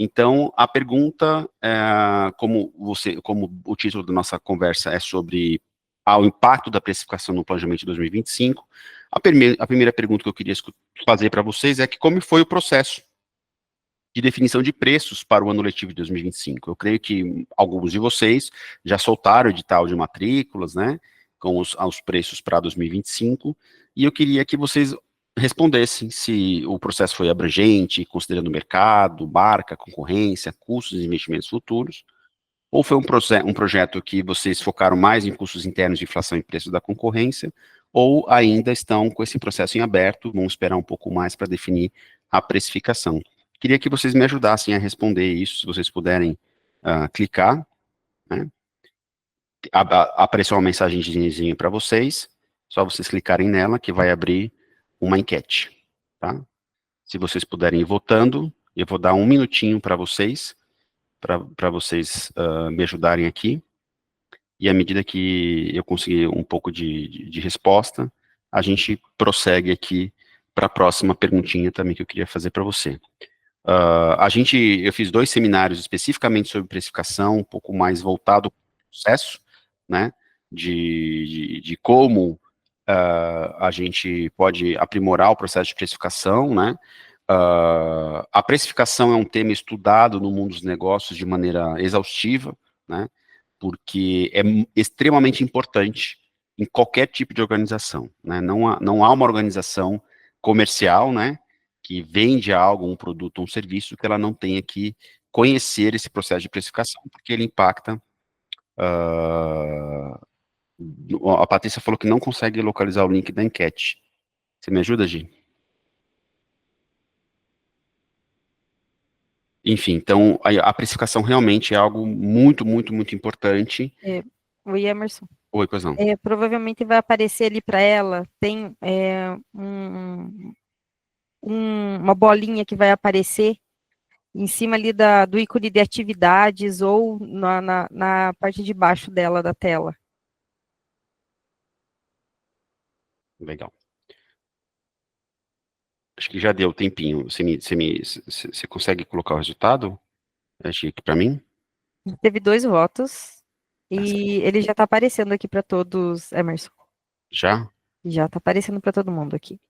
Então, a pergunta, como o título da nossa conversa é sobre o impacto da precificação no planejamento de 2025, a primeira pergunta que eu queria fazer para vocês é que como foi o processo de definição de preços para o ano letivo de 2025. Eu creio que alguns de vocês já soltaram o edital de matrículas, né, com os preços para 2025, e eu queria que vocês respondessem se o processo foi abrangente, considerando o mercado, marca, concorrência, custos e investimentos futuros, ou foi um projeto que vocês focaram mais em custos internos de inflação e preços da concorrência, ou ainda estão com esse processo em aberto, vão esperar um pouco mais para definir a precificação. Queria que vocês me ajudassem a responder isso, se vocês puderem clicar, né? Apareceu uma mensagenzinha para vocês, só vocês clicarem nela que vai abrir uma enquete, tá? Se vocês puderem ir votando, eu vou dar um minutinho para vocês me ajudarem aqui, e à medida que eu conseguir um pouco de resposta, a gente prossegue aqui para a próxima perguntinha também que eu queria fazer para você. Eu fiz 2 seminários especificamente sobre precificação, um pouco mais voltado para o processo, né, de como a gente pode aprimorar o processo de precificação, né. A precificação é um tema estudado no mundo dos negócios de maneira exaustiva, né, porque é extremamente importante em qualquer tipo de organização, né, não há uma organização comercial, né, que vende algo, um produto ou um serviço, que ela não tenha que conhecer esse processo de precificação, porque ele impacta. A Patrícia falou que não consegue localizar o link da enquete. Você me ajuda, Gi? Enfim, então, a precificação realmente é algo muito, muito, muito importante. Oi, Emerson. Oi, pois não. Provavelmente vai aparecer ali para ela, tem uma bolinha que vai aparecer em cima ali do ícone de atividades ou na parte de baixo dela, da tela. Legal. Acho que já deu tempinho. Você consegue colocar o resultado, aqui para mim? Teve 2 votos e ele já está aparecendo aqui para todos, Emerson. Já? Já está aparecendo para todo mundo aqui.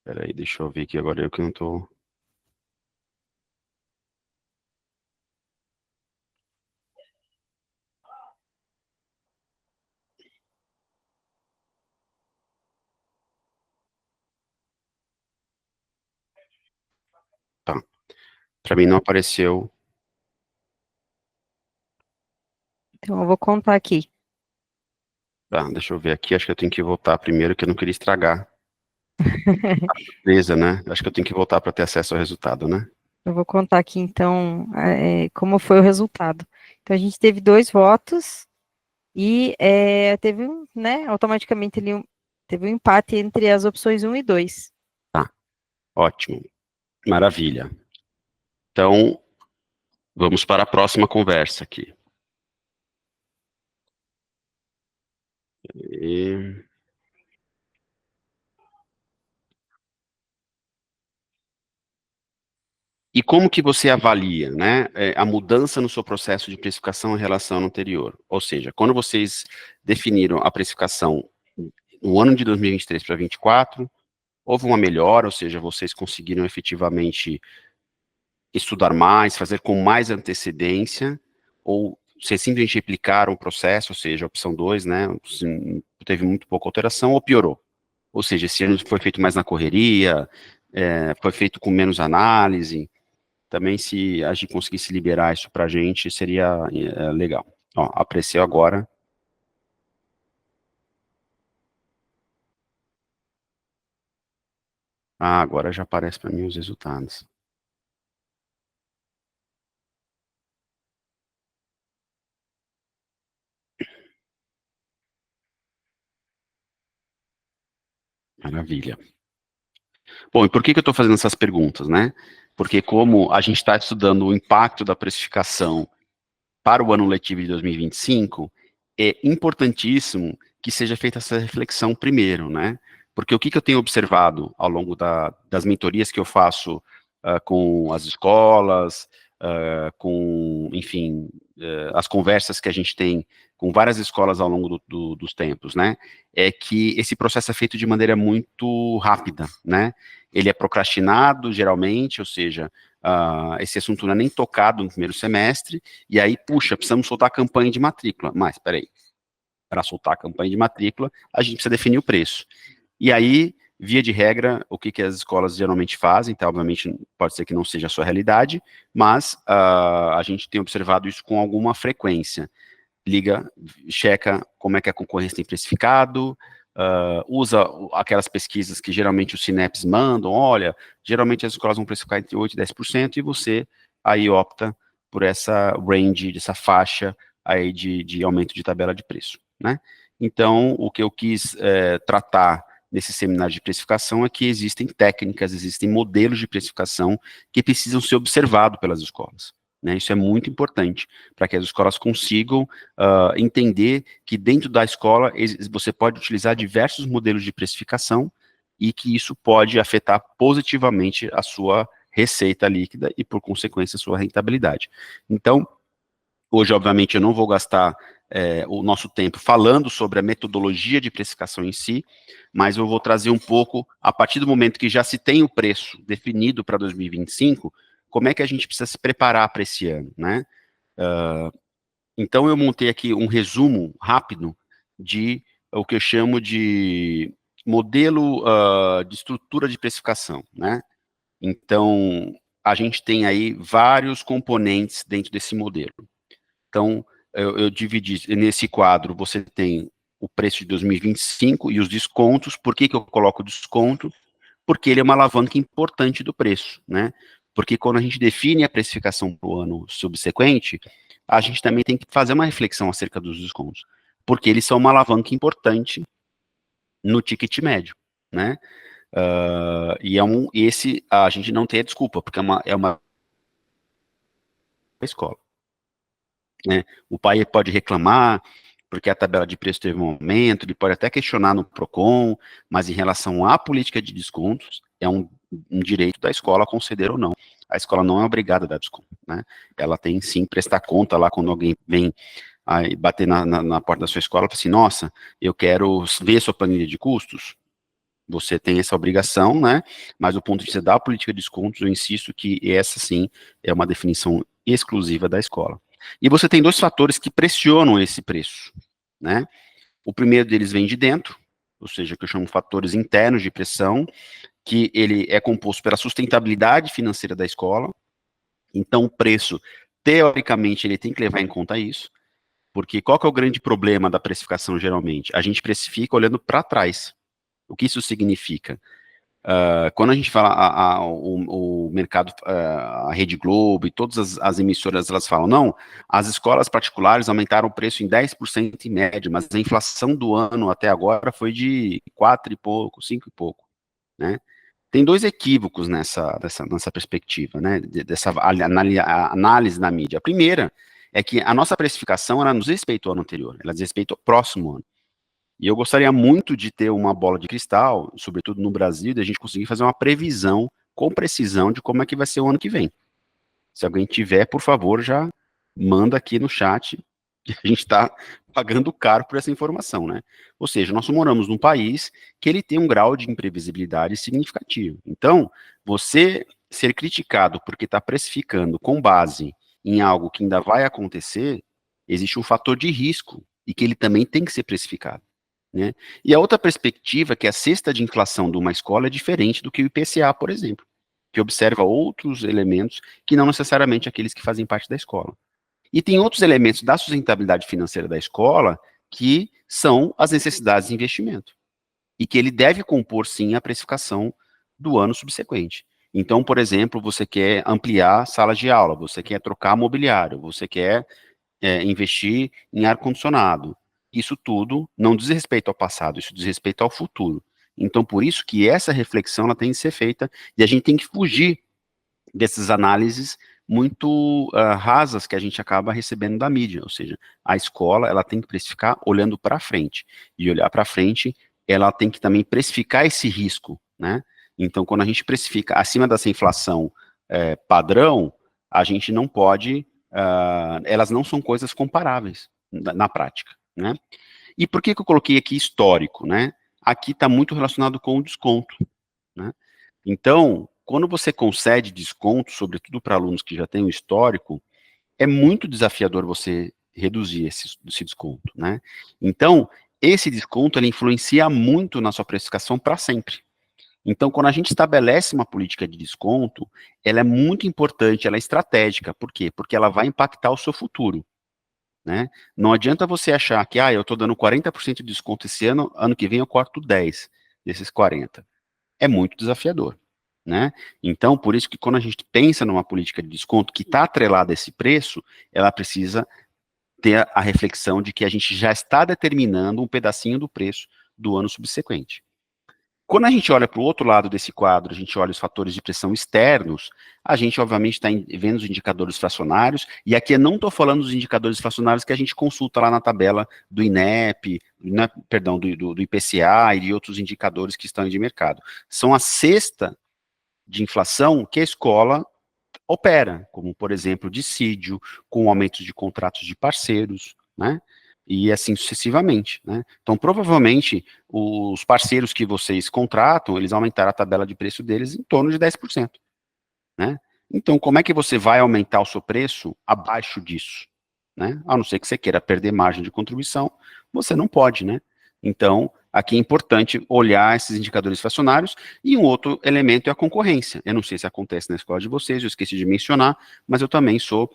Espera aí, deixa eu ver aqui agora, eu que não estou... Tá. Para mim não apareceu. Então eu vou contar aqui. Tá, deixa eu ver aqui, acho que eu tenho que voltar primeiro, que eu não queria estragar a surpresa, né? Acho que eu tenho que voltar para ter acesso ao resultado, né? Eu vou contar aqui, então, como foi o resultado. Então, a gente teve 2 votos e teve, né, automaticamente ali, teve um empate entre as opções 1 e 2. Tá, ótimo. Maravilha. Então, vamos para a próxima conversa aqui. E como que você avalia, né, a mudança no seu processo de precificação em relação ao anterior? Ou seja, quando vocês definiram a precificação no ano de 2023 para 2024, houve uma melhora, ou seja, vocês conseguiram efetivamente estudar mais, fazer com mais antecedência, ou vocês simplesmente replicaram o processo, ou seja, a opção 2, né, teve muito pouca alteração, ou piorou? Ou seja, esse ano foi feito mais na correria, foi feito com menos análise. Também, se a gente conseguisse liberar isso para a gente, seria legal. Ó, apareceu agora. Ah, agora já aparece para mim os resultados. Maravilha. Bom, e por que eu estou fazendo essas perguntas, né? Porque como a gente está estudando o impacto da precificação para o ano letivo de 2025, é importantíssimo que seja feita essa reflexão primeiro, né? Porque o que eu tenho observado ao longo das mentorias que eu faço com as escolas, com, enfim, as conversas que a gente tem com várias escolas ao longo dos tempos, né, é que esse processo é feito de maneira muito rápida, né, ele é procrastinado, geralmente, ou seja, esse assunto não é nem tocado no primeiro semestre, e aí, puxa, precisamos soltar a campanha de matrícula, mas, peraí, para soltar a campanha de matrícula, a gente precisa definir o preço. E aí, via de regra, o que as escolas geralmente fazem, tá, obviamente pode ser que não seja a sua realidade, mas a gente tem observado isso com alguma frequência. Liga, checa como é que a concorrência tem precificado, usa aquelas pesquisas que geralmente os Cineps mandam, olha, geralmente as escolas vão precificar entre 8% e 10%, e você aí opta por essa range, dessa faixa aí de aumento de tabela de preço, né? Então, o que eu quis tratar nesse seminário de precificação é que existem técnicas, existem modelos de precificação que precisam ser observados pelas escolas, né? Isso é muito importante, para que as escolas consigam entender que dentro da escola você pode utilizar diversos modelos de precificação e que isso pode afetar positivamente a sua receita líquida e, por consequência, a sua rentabilidade. Então, hoje, obviamente, eu não vou gastar o nosso tempo falando sobre a metodologia de precificação em si, mas eu vou trazer um pouco, a partir do momento que já se tem o preço definido para 2025, como é que a gente precisa se preparar para esse ano, né? Então, eu montei aqui um resumo rápido de o que eu chamo de modelo de estrutura de precificação, né? Então, a gente tem aí vários componentes dentro desse modelo. Então, eu dividi, nesse quadro, você tem o preço de 2025 e os descontos. Por que eu coloco desconto? Porque ele é uma alavanca importante do preço, né? Porque quando a gente define a precificação para o ano subsequente, a gente também tem que fazer uma reflexão acerca dos descontos, porque eles são uma alavanca importante no ticket médio, né? Esse a gente não tem a desculpa, porque é uma escola, né? O pai pode reclamar, porque a tabela de preço teve um aumento, ele pode até questionar no PROCON, mas em relação à política de descontos, é um direito da escola conceder ou não. A escola não é obrigada a dar desconto, né? Ela tem sim prestar conta lá quando alguém vem aí bater na porta da sua escola e fala assim, nossa, eu quero ver sua planilha de custos. Você tem essa obrigação, né? Mas do ponto de vista da política de descontos, eu insisto que essa sim é uma definição exclusiva da escola. E você tem dois fatores que pressionam esse preço, né? O primeiro deles vem de dentro, ou seja, que eu chamo fatores internos de pressão, que ele é composto pela sustentabilidade financeira da escola. Então, o preço, teoricamente, ele tem que levar em conta isso, porque qual que é o grande problema da precificação, geralmente? A gente precifica olhando para trás. O que isso significa? Quando a gente fala o mercado, a Rede Globo e todas as emissoras, elas falam, não, as escolas particulares aumentaram o preço em 10% em média, mas a inflação do ano até agora foi de 4 e pouco, 5 e pouco, né? Tem dois equívocos nessa perspectiva, né, dessa análise da mídia. A primeira é que a nossa precificação, ela não diz respeito ao ano anterior, ela diz respeito ao próximo ano. E eu gostaria muito de ter uma bola de cristal, sobretudo no Brasil, da gente conseguir fazer uma previsão com precisão de como é que vai ser o ano que vem. Se alguém tiver, por favor, já manda aqui no chat, que a gente está pagando caro por essa informação, né? Ou seja, nós moramos num país que ele tem um grau de imprevisibilidade significativo. Então, você ser criticado porque está precificando com base em algo que ainda vai acontecer, existe um fator de risco e que ele também tem que ser precificado, né? E a outra perspectiva, que é a cesta de inflação de uma escola, é diferente do que o IPCA, por exemplo, que observa outros elementos que não necessariamente aqueles que fazem parte da escola. E tem outros elementos da sustentabilidade financeira da escola que são as necessidades de investimento, e que ele deve compor, sim, a precificação do ano subsequente. Então, por exemplo, você quer ampliar salas de aula, você quer trocar mobiliário, você quer investir em ar-condicionado. Isso tudo não diz respeito ao passado, isso diz respeito ao futuro. Então, por isso que essa reflexão ela tem que ser feita, e a gente tem que fugir dessas análises muito rasas que a gente acaba recebendo da mídia, ou seja, a escola ela tem que precificar olhando para frente, e olhar para frente ela tem que também precificar esse risco, né? Então, quando a gente precifica acima dessa inflação padrão, a gente não pode, elas não são coisas comparáveis na prática, né? E por que que eu coloquei aqui histórico, né? Aqui está muito relacionado com o desconto, né? Então, quando você concede desconto, sobretudo para alunos que já têm o histórico, é muito desafiador você reduzir esse desconto, né? Então, esse desconto, ele influencia muito na sua precificação para sempre. Então, quando a gente estabelece uma política de desconto, ela é muito importante, ela é estratégica. Por quê? Porque ela vai impactar o seu futuro, né? Não adianta você achar que, eu estou dando 40% de desconto esse ano, ano que vem eu corto 10 desses 40. É muito desafiador, né? Então, por isso que quando a gente pensa numa política de desconto que está atrelada a esse preço, ela precisa ter a reflexão de que a gente já está determinando um pedacinho do preço do ano subsequente. Quando a gente olha para o outro lado desse quadro, a gente olha os fatores de pressão externos, a gente, obviamente, está vendo os indicadores fracionários, e aqui eu não estou falando dos indicadores fracionários que a gente consulta lá na tabela do INEP, perdão, do IPCA e de outros indicadores que estão de mercado. São a cesta de inflação que a escola opera, como, por exemplo, dissídio, com aumentos de contratos de parceiros, né? E assim sucessivamente, né? Então, provavelmente, os parceiros que vocês contratam, eles aumentaram a tabela de preço deles em torno de 10%, né? Então, como é que você vai aumentar o seu preço abaixo disso, né? A não ser que você queira perder margem de contribuição, você não pode, né? Então, aqui é importante olhar esses indicadores fracionários, e um outro elemento é a concorrência. Eu não sei se acontece na escola de vocês, eu esqueci de mencionar, mas eu também sou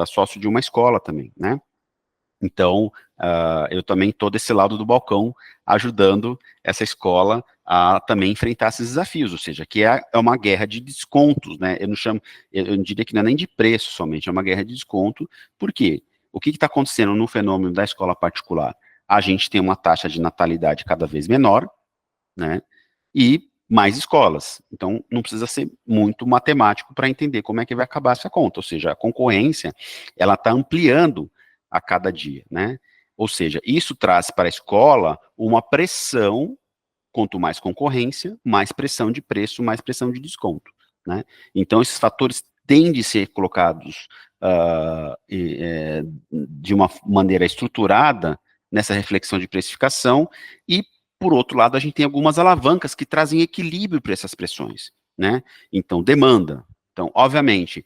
sócio de uma escola também, né? Então, eu também estou desse lado do balcão, ajudando essa escola a também enfrentar esses desafios, ou seja, que é uma guerra de descontos, né? Eu não diria que não é nem de preço somente, é uma guerra de desconto. Por quê? O que está acontecendo no fenômeno da escola particular? A gente tem uma taxa de natalidade cada vez menor, né? E mais escolas. Então, não precisa ser muito matemático para entender como é que vai acabar essa conta. Ou seja, a concorrência, ela está ampliando a cada dia, né? Ou seja, isso traz para a escola uma pressão, quanto mais concorrência, mais pressão de preço, mais pressão de desconto, né? Então, esses fatores têm de ser colocados de uma maneira estruturada nessa reflexão de precificação, e, por outro lado, a gente tem algumas alavancas que trazem equilíbrio para essas pressões, né? Então, demanda. Então, obviamente,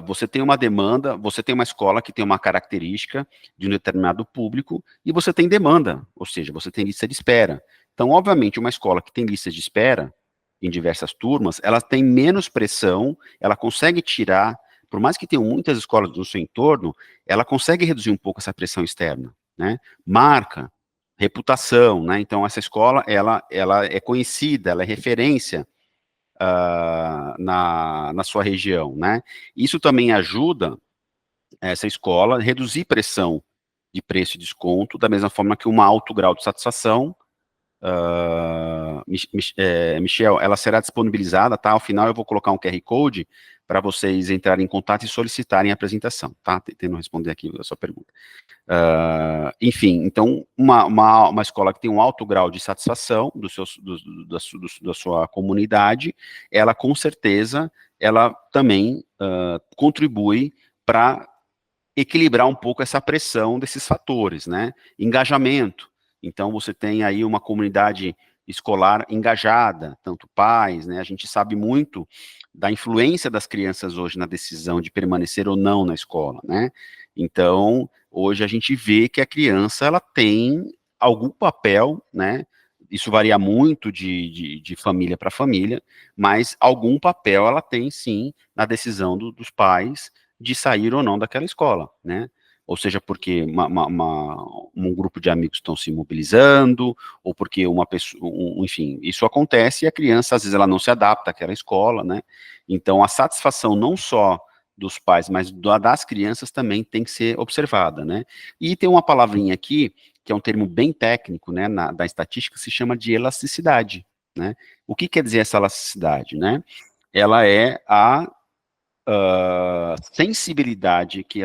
você tem uma demanda, você tem uma escola que tem uma característica de um determinado público, e você tem demanda, ou seja, você tem lista de espera. Então, obviamente, uma escola que tem lista de espera, em diversas turmas, ela tem menos pressão, ela consegue tirar, por mais que tenham muitas escolas no seu entorno, ela consegue reduzir um pouco essa pressão externa, né? Marca, reputação, né? Então, essa escola, ela é conhecida, ela é referência na sua região, né? Isso também ajuda essa escola a reduzir pressão de preço e desconto, da mesma forma que um alto grau de satisfação. Michel, ela será disponibilizada, tá? Ao final eu vou colocar um QR Code para vocês entrarem em contato e solicitarem a apresentação, tá? Tentando responder aqui a sua pergunta. Enfim, então, uma escola que tem um alto grau de satisfação da sua comunidade, ela com certeza, ela também contribui para equilibrar um pouco essa pressão desses fatores, né? Engajamento. Então, você tem aí uma comunidade escolar engajada, tanto pais, né? A gente sabe muito da influência das crianças hoje na decisão de permanecer ou não na escola, né? Então, hoje a gente vê que a criança, ela tem algum papel, né? Isso varia muito de família para família, mas algum papel ela tem, sim, na decisão dos pais de sair ou não daquela escola, né? Ou seja, porque um grupo de amigos estão se mobilizando, ou porque uma pessoa, enfim, isso acontece e a criança, às vezes, ela não se adapta àquela escola, né? Então, a satisfação não só dos pais, mas das crianças também tem que ser observada, né? E tem uma palavrinha aqui, que é um termo bem técnico, né, da estatística, se chama de elasticidade, né? O que quer dizer essa elasticidade, né? Ela é a sensibilidade que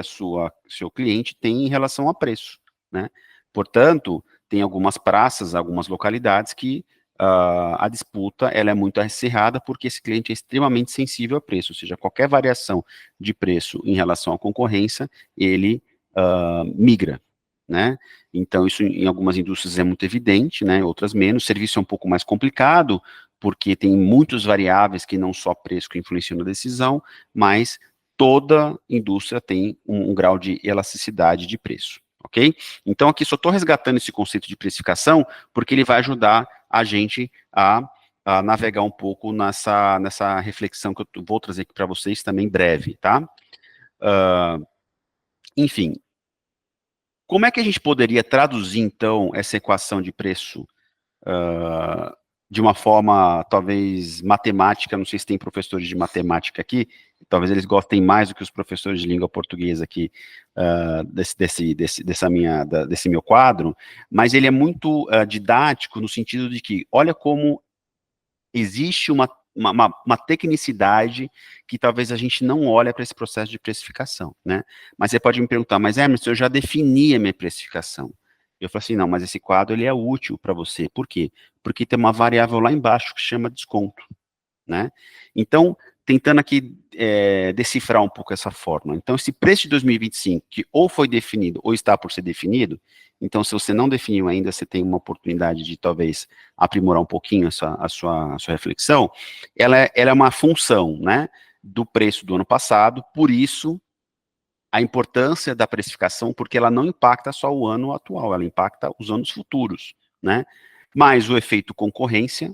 seu cliente tem em relação a preço, né? Portanto, tem algumas praças, algumas localidades que a disputa ela é muito acirrada porque esse cliente é extremamente sensível a preço, ou seja, qualquer variação de preço em relação à concorrência, ele migra, né? Então, isso em algumas indústrias é muito evidente, né? Outras menos. Serviço é um pouco mais complicado, porque tem muitas variáveis que não só preço que influenciam na decisão, mas toda indústria tem um grau de elasticidade de preço, ok? Então, aqui só estou resgatando esse conceito de precificação, porque ele vai ajudar a gente a navegar um pouco nessa reflexão que eu vou trazer aqui para vocês também breve, tá? Enfim, como é que a gente poderia traduzir, então, essa equação de preço de uma forma, talvez, matemática? Não sei se tem professores de matemática aqui, talvez eles gostem mais do que os professores de língua portuguesa aqui, desse meu quadro, mas ele é muito didático no sentido de que, olha como existe uma tecnicidade que talvez a gente não olhe para esse processo de precificação, né? Mas você pode me perguntar, mas Emerson, eu já defini a minha precificação. Eu falo assim, não, mas esse quadro ele é útil para você. Por quê? Porque tem uma variável lá embaixo que chama desconto, né? Então, tentando aqui decifrar um pouco essa fórmula. Então, esse preço de 2025, que ou foi definido ou está por ser definido, então, se você não definiu ainda, você tem uma oportunidade de, talvez, aprimorar um pouquinho a sua reflexão, ela é uma função, né, do preço do ano passado, por isso, a importância da precificação, porque ela não impacta só o ano atual, ela impacta os anos futuros, né, mais o efeito concorrência,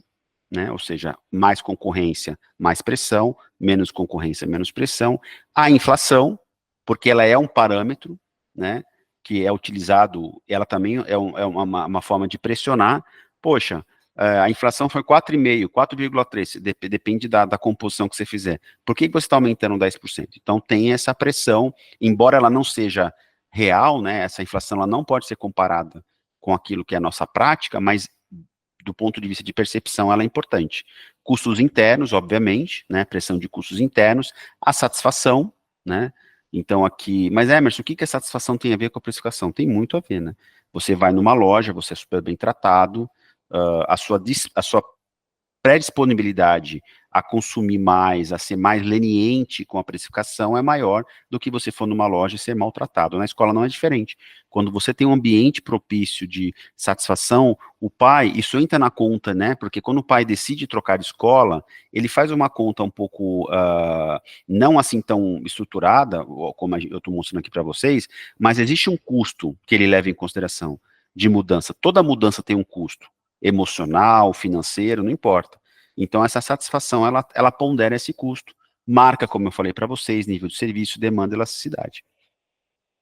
né, ou seja, mais concorrência, mais pressão, menos concorrência, menos pressão, a inflação, porque ela é um parâmetro, né, que é utilizado, ela também é uma forma de pressionar, poxa, a inflação foi 4,5, 4,3, depende da composição que você fizer. Por que você está aumentando 10%? Então tem essa pressão, embora ela não seja real, né, essa inflação ela não pode ser comparada com aquilo que é a nossa prática, mas do ponto de vista de percepção, ela é importante. Custos internos, obviamente, né, pressão de custos internos, a satisfação, né, então aqui, mas Emerson, o que a satisfação tem a ver com a precificação? Tem muito a ver, né, você vai numa loja, você é super bem tratado, a sua pré-disponibilidade a consumir mais, a ser mais leniente com a precificação é maior do que você for numa loja e ser maltratado. Na escola não é diferente. Quando você tem um ambiente propício de satisfação, o pai, isso entra na conta, né? Porque quando o pai decide trocar de escola, ele faz uma conta um pouco não assim tão estruturada, como eu estou mostrando aqui para vocês, mas existe um custo que ele leva em consideração de mudança. Toda mudança tem um custo emocional, financeiro, não importa. Então, essa satisfação, ela pondera esse custo, marca, como eu falei para vocês, nível de serviço, demanda e elasticidade.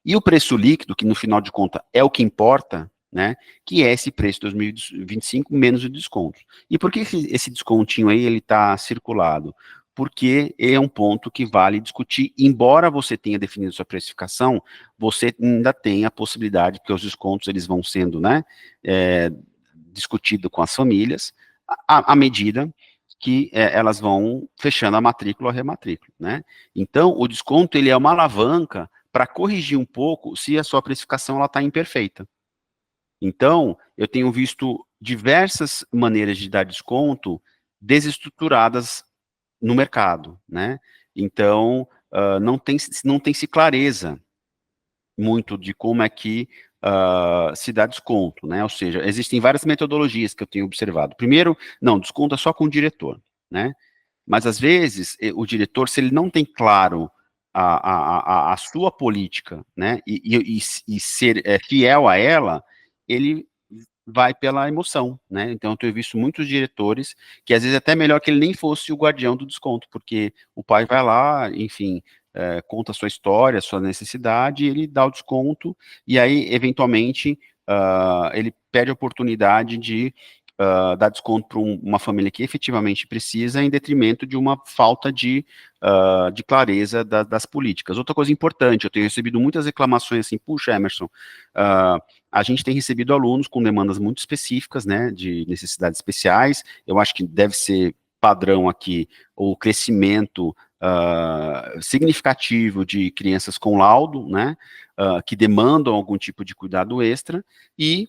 E o preço líquido, que no final de contas é o que importa, né, que é esse preço de 2025 menos o desconto. E por que esse descontinho aí, ele está circulado? Porque é um ponto que vale discutir, embora você tenha definido sua precificação, você ainda tem a possibilidade, porque os descontos, eles vão sendo, né, discutido com as famílias, à medida que elas vão fechando a matrícula ou a rematrícula, né? Então, o desconto, ele é uma alavanca para corrigir um pouco se a sua precificação está imperfeita. Então, eu tenho visto diversas maneiras de dar desconto desestruturadas no mercado, né? Então, não tem se clareza muito de como é que se dá desconto, né? Ou seja, existem várias metodologias que eu tenho observado. Primeiro, não, desconto é só com o diretor, né? Mas às vezes o diretor, se ele não tem claro a sua política, né? E ser fiel a ela, ele vai pela emoção, né? Então eu tenho visto muitos diretores que às vezes é até melhor que ele nem fosse o guardião do desconto, porque o pai vai lá, enfim, conta a sua história, a sua necessidade, ele dá o desconto, e aí, eventualmente, ele perde a oportunidade de dar desconto para uma família que efetivamente precisa, em detrimento de uma falta de clareza das políticas. Outra coisa importante, eu tenho recebido muitas reclamações assim, puxa, Emerson, a gente tem recebido alunos com demandas muito específicas, né, de necessidades especiais, eu acho que deve ser padrão aqui o crescimento significativo de crianças com laudo, né, que demandam algum tipo de cuidado extra, e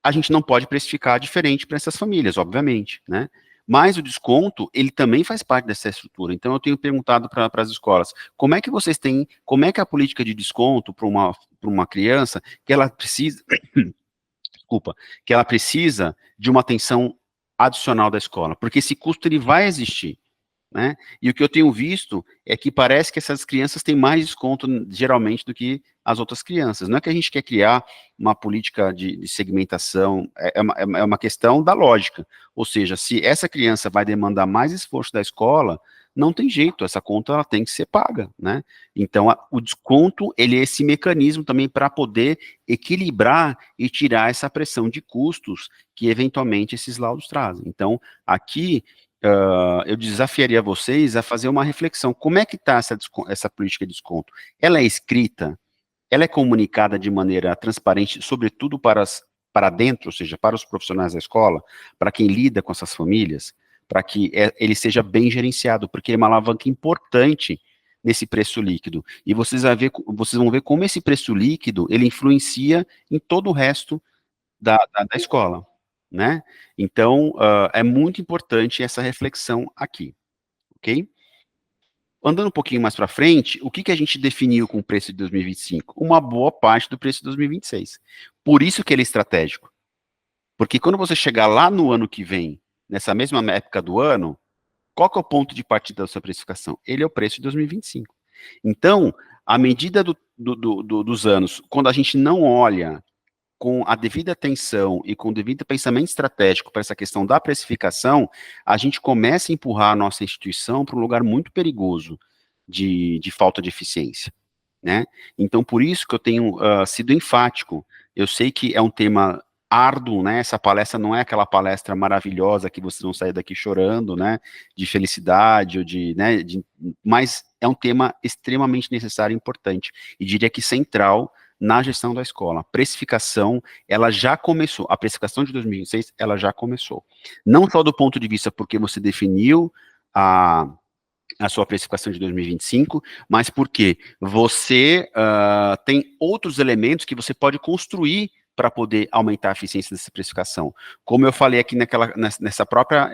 a gente não pode precificar diferente para essas famílias, obviamente, né? Mas o desconto, ele também faz parte dessa estrutura. Então, eu tenho perguntado para as escolas, como é que vocês têm, como é que a política de desconto para uma criança, que ela precisa, desculpa, que ela precisa de uma atenção adicional da escola, porque esse custo ele vai existir, né? E o que eu tenho visto é que parece que essas crianças têm mais desconto, geralmente, do que as outras crianças. Não é que a gente quer criar uma política de segmentação, é uma questão da lógica. Ou seja, se essa criança vai demandar mais esforço da escola, não tem jeito, essa conta ela tem que ser paga, né? Então, o desconto, ele é esse mecanismo também para poder equilibrar e tirar essa pressão de custos que, eventualmente, esses laudos trazem. Então, aqui, eu desafiaria vocês a fazer uma reflexão. Como é que está essa política de desconto? Ela é escrita? Ela é comunicada de maneira transparente, sobretudo para dentro, ou seja, para os profissionais da escola, para quem lida com essas famílias, para que ele seja bem gerenciado, porque é uma alavanca importante nesse preço líquido. E vocês vão ver como esse preço líquido, ele influencia em todo o resto da escola, né? Então, é muito importante essa reflexão aqui, ok? Andando um pouquinho mais para frente, o que a gente definiu com o preço de 2025? Uma boa parte do preço de 2026. Por isso que ele é estratégico. Porque quando você chegar lá no ano que vem, nessa mesma época do ano, qual que é o ponto de partida da sua precificação? Ele é o preço de 2025. Então, à medida dos anos, quando a gente não olha com a devida atenção e com o devido pensamento estratégico para essa questão da precificação, a gente começa a empurrar a nossa instituição para um lugar muito perigoso de falta de eficiência, né? Então, por isso que eu tenho sido enfático. Eu sei que é um tema árduo, né? Essa palestra não é aquela palestra maravilhosa que vocês vão sair daqui chorando, né? De felicidade ou mas é um tema extremamente necessário e importante. E diria que central na gestão da escola. A precificação, ela já começou. A precificação de 2026, ela já começou. Não só do ponto de vista porque você definiu a sua precificação de 2025, mas porque você tem outros elementos que você pode construir para poder aumentar a eficiência dessa precificação. Como eu falei aqui nessa própria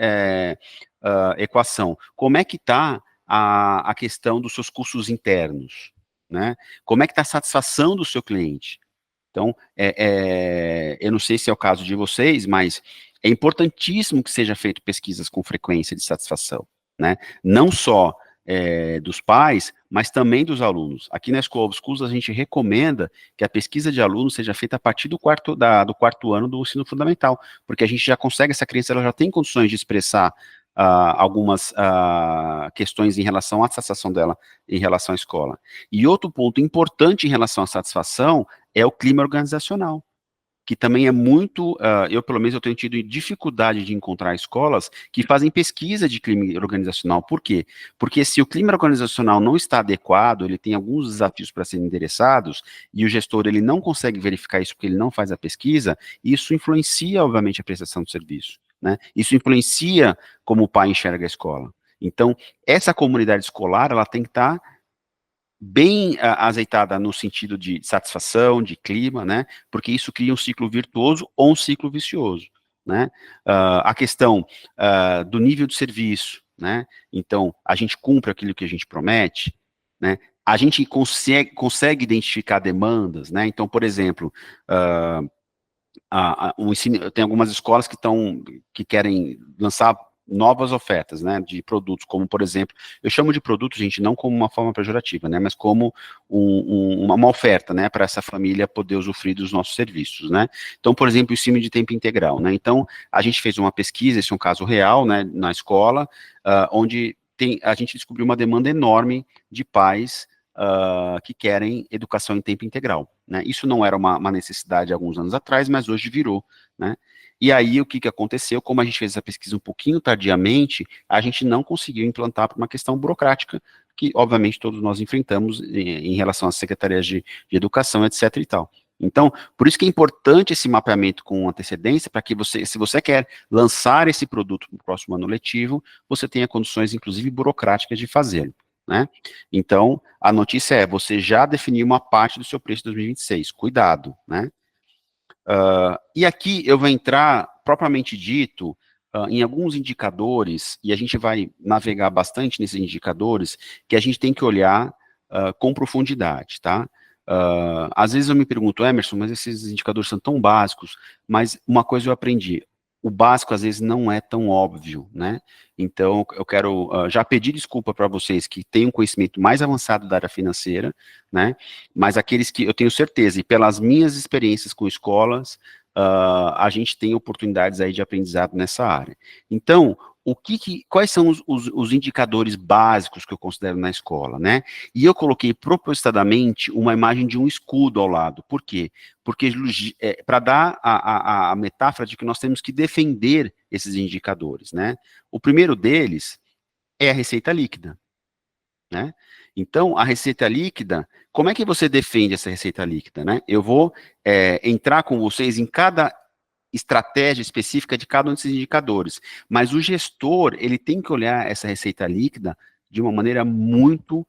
equação, como é que está a questão dos seus custos internos, né? Como é que está a satisfação do seu cliente? Então, eu não sei se é o caso de vocês, mas é importantíssimo que seja feito pesquisas com frequência de satisfação, né? Não só dos pais, mas também dos alunos. Aqui na School of Schools, a gente recomenda que a pesquisa de alunos seja feita a partir do quarto ano do ensino fundamental, porque a gente já consegue, essa criança ela já tem condições de expressar algumas questões em relação à satisfação dela em relação à escola. E outro ponto importante em relação à satisfação é o clima organizacional, que também é muito, eu pelo menos eu tenho tido dificuldade de encontrar escolas que fazem pesquisa de clima organizacional. Por quê? Porque se o clima organizacional não está adequado, ele tem alguns desafios para serem endereçados, e o gestor ele não consegue verificar isso porque ele não faz a pesquisa, isso influencia, obviamente, a prestação do serviço, né? Isso influencia como o pai enxerga a escola. Então, essa comunidade escolar, ela tem que estar bem azeitada no sentido de satisfação, de clima, né? Porque isso cria um ciclo virtuoso ou um ciclo vicioso, né? A questão do nível de serviço, né? Então, a gente cumpre aquilo que a gente promete, né? A gente consegue identificar demandas, né? Então, por exemplo, o ensino, tem algumas escolas que querem lançar novas ofertas, né, de produtos, como, por exemplo, eu chamo de produto, gente, não como uma forma pejorativa, né, mas como uma oferta, né, para essa família poder usufruir dos nossos serviços, né. Então, por exemplo, o ensino de tempo integral, né. Então, a gente fez uma pesquisa, esse é um caso real, né, na escola, onde a gente descobriu uma demanda enorme de pais que querem educação em tempo integral, né? Isso não era uma necessidade há alguns anos atrás, mas hoje virou, né? E aí, o que aconteceu? Como a gente fez essa pesquisa um pouquinho tardiamente, a gente não conseguiu implantar por uma questão burocrática, que, obviamente, todos nós enfrentamos em relação às secretarias de educação, etc. e tal. Então, por isso que é importante esse mapeamento com antecedência, para que você, se você quer lançar esse produto no próximo ano letivo, você tenha condições, inclusive, burocráticas de fazê-lo, né? Então, a notícia é, você já definiu uma parte do seu preço de 2026, cuidado, né? E aqui eu vou entrar, propriamente dito, em alguns indicadores, e a gente vai navegar bastante nesses indicadores, que a gente tem que olhar com profundidade, tá? Às vezes eu me pergunto, Emerson, mas esses indicadores são tão básicos, mas uma coisa eu aprendi, o básico às vezes não é tão óbvio, né? Então eu quero já pedir desculpa para vocês que têm um conhecimento mais avançado da área financeira, né? Mas aqueles que eu tenho certeza, e pelas minhas experiências com escolas, a gente tem oportunidades aí de aprendizado nessa área. Então, quais são os indicadores básicos que eu considero na escola, né? E eu coloquei propositadamente uma imagem de um escudo ao lado. Por quê? Porque para dar a metáfora de que nós temos que defender esses indicadores, né? O primeiro deles é a receita líquida, né? Então, a receita líquida, como é que você defende essa receita líquida, né? Eu vou entrar com vocês em cada estratégia específica de cada um desses indicadores, mas o gestor, ele tem que olhar essa receita líquida de uma maneira muito